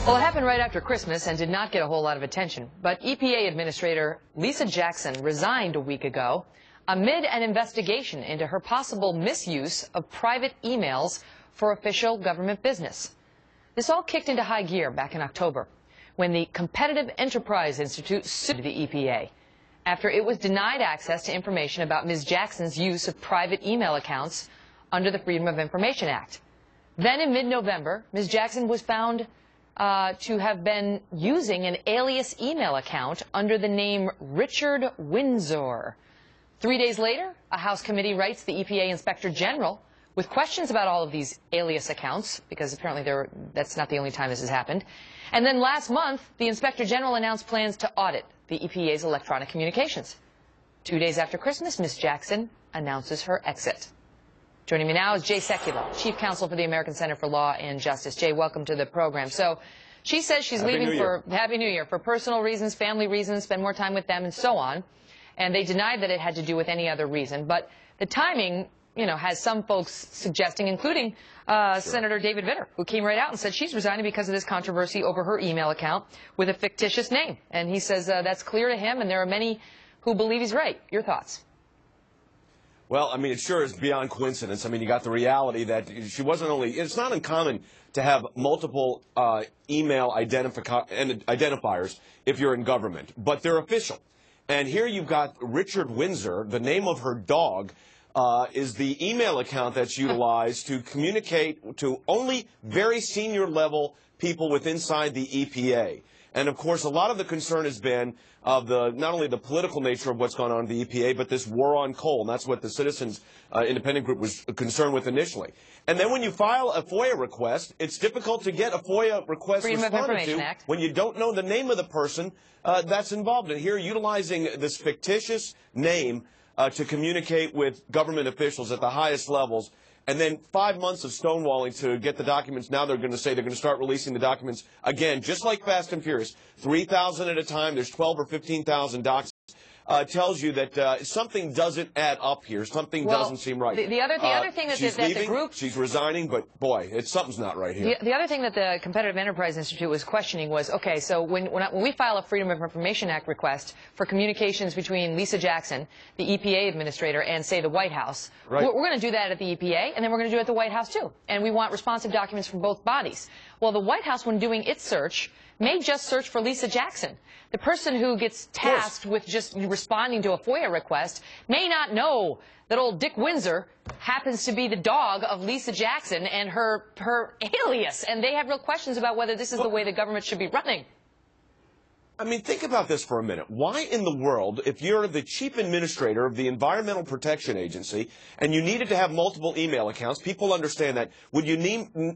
Well, it happened right after Christmas and did not get a whole lot of attention. But EPA Administrator Lisa Jackson resigned a week ago amid an investigation into her possible misuse of private emails for official government business. This all kicked into high gear back in October when the Competitive Enterprise Institute sued the EPA after it was denied access to information about Ms. Jackson's use of private email accounts under the Freedom of Information Act. Then in mid-November, Ms. Jackson was found to have been using an alias email account under the name Richard Windsor. 3 days later, a House committee writes the EPA Inspector General with questions about all of these alias accounts, because apparently that's not the only time this has happened. And then last month, the Inspector General announced plans to audit the EPA's electronic communications. 2 days after Christmas, Ms. Jackson announces her exit. Joining me now is Jay Sekula, Chief Counsel for the American Center for Law and Justice. Jay, welcome to the program. So she says she's leaving for Happy New Year for personal reasons, family reasons, spend more time with them, and so on. And they denied that it had to do with any other reason. But the timing, you know, has some folks suggesting, including Senator David Vitter, who came right out and said she's resigning because of this controversy over her email account with a fictitious name. And he says that's clear to him, and there are many who believe he's right. Your thoughts? Well, I mean, it sure is beyond coincidence. I mean, you got the reality that she wasn't only – it's not uncommon to have multiple email identifiers if you're in government, but they're official. And here you've got Richard Windsor, the name of her dog, is the email account that's utilized to communicate to only very senior level people within inside the EPA. And, of course, a lot of the concern has been of not only the political nature of what's gone on in the EPA, but this war on coal. And that's what the Citizens Independent Group was concerned with initially. And then when you file a FOIA request, it's difficult to get a FOIA request responded to when you don't know the name of the person that's involved. And here, utilizing this fictitious name to communicate with government officials at the highest levels, and then 5 months of stonewalling to get the documents. Now they're going to say they're going to start releasing the documents again, just like Fast and Furious, 3,000 at a time. There's 12 or 15,000 docs. Tells you that something doesn't add up here. Something doesn't seem right. The other thing that the group... She's resigning, but boy, something's not right here. The other thing that the Competitive Enterprise Institute was questioning was, okay, so when we file a Freedom of Information Act request for communications between Lisa Jackson, the EPA administrator, and, say, the White House, we're going to do that at the EPA, and then we're going to do it at the White House, too. And we want responsive documents from both bodies. Well, the White House, when doing its search, may just search for Lisa Jackson. The person who gets tasked with just responding to a FOIA request may not know that old Dick Windsor happens to be the dog of Lisa Jackson and her alias. And they have real questions about whether this is the way the government should be running. I mean, think about this for a minute. Why in the world, if you're the chief administrator of the Environmental Protection Agency and you needed to have multiple email accounts, people understand that, would you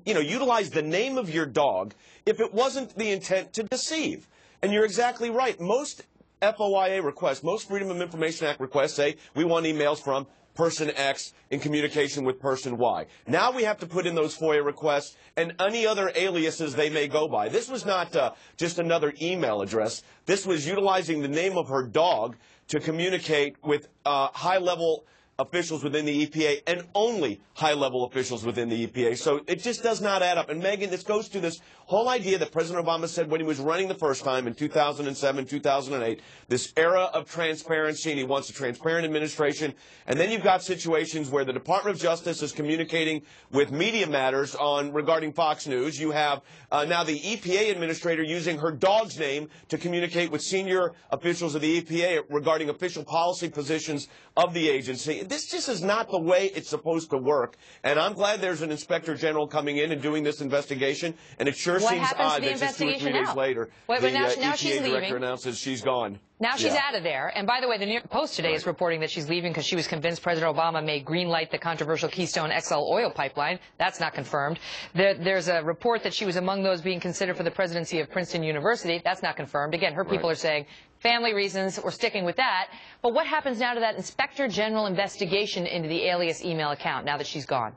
utilize the name of your dog if it wasn't the intent to deceive? And you're exactly right. Most FOIA requests, most Freedom of Information Act requests say we want emails from person X in communication with person Y. Now we have to put in those FOIA requests and any other aliases they may go by. This was not just another email address. This was utilizing the name of her dog to communicate with high-level officials within the EPA and only high-level officials within the EPA. So it just does not add up. And, Megyn, this goes to this whole idea that President Obama said when he was running the first time in 2007, 2008, this era of transparency, and he wants a transparent administration. And then you've got situations where the Department of Justice is communicating with Media Matters regarding Fox News. You have now the EPA administrator using her dog's name to communicate with senior officials of the EPA regarding official policy positions of the agency. This just is not the way it's supposed to work. And I'm glad there's an Inspector General coming in and doing this investigation. And it sure seems odd that just 2 or 3 days later, the EPA director announces she's gone. Now she's out of there. And by the way, the New York Post today is reporting that she's leaving because she was convinced President Obama may greenlight the controversial Keystone XL oil pipeline. That's not confirmed. There's a report that she was among those being considered for the presidency of Princeton University. That's not confirmed. Again, her people are saying family reasons, we're sticking with that. But what happens now to that Inspector General investigation into the alias email account now that she's gone?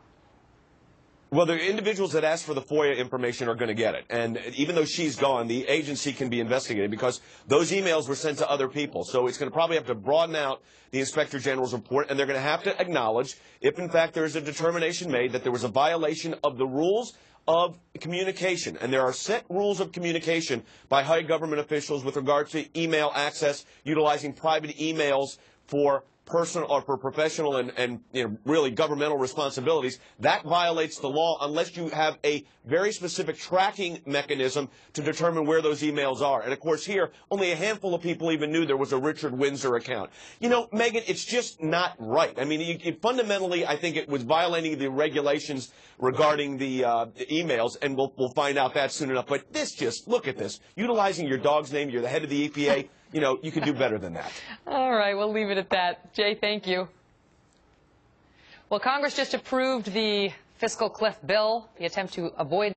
Well, the individuals that ask for the FOIA information are going to get it. And even though she's gone, the agency can be investigated because those emails were sent to other people. So it's going to probably have to broaden out the Inspector General's report, and they're going to have to acknowledge if, in fact, there is a determination made that there was a violation of the rules of communication, and there are set rules of communication by high government officials with regard to email access, utilizing private emails for personal or for professional and really governmental responsibilities. That violates the law unless you have a very specific tracking mechanism to determine where those emails are. And of course here, only a handful of people even knew there was a Richard Windsor account. You know, Megyn, it's just not right. I mean, fundamentally, I think it was violating the regulations regarding the emails, and we'll find out that soon enough. But this just, look at this. Utilizing your dog's name, you're the head of the EPA. You know, you could do better than that. All right, we'll leave it at that. Jay, thank you. Well, Congress just approved the fiscal cliff bill, the attempt to avoid